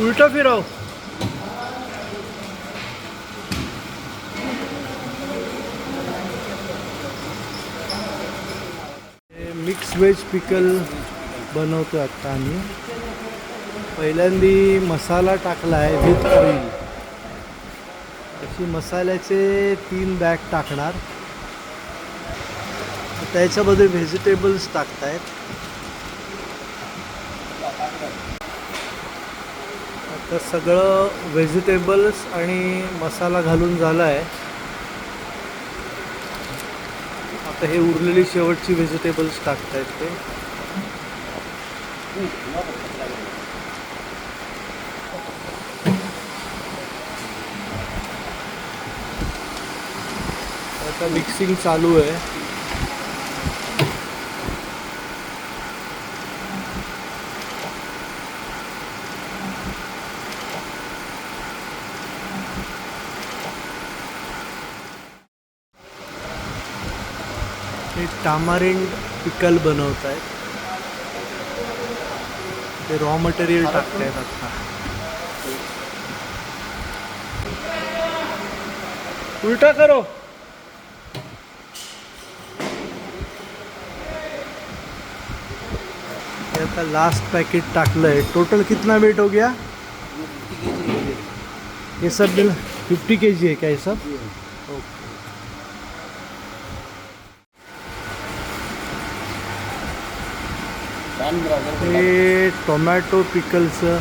उल्टा फिरव. Mix veg पिकल बनवतो आता आम्ही. पहिल्यांदी मसाला टाकला आहे विथ ऑइल. अशी मसाल्याचे 3 बॅग टाकणार. त्याच्यामध्ये व्हेजिटेबल्स टाकतायत. आता सगळं व्हेजिटेबल्स आणि मसाला घालून झाला आहे. आता हे उरलेली शेवटची व्हेजिटेबल्स टाकतायत ते. आता मिक्सिंग चालू आहे. हे tamarind पिकल बनवत आहेत. ते रॉ मटेरियल टाकतायत आता. उल्टा करो. आता लास्ट पैकेट टाकलंय. टोटल कितना वेट हो गया? ये सब 50 kg है क्या ये सब? ओके. हे टोमॅटो पिकलचं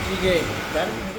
ठीक है.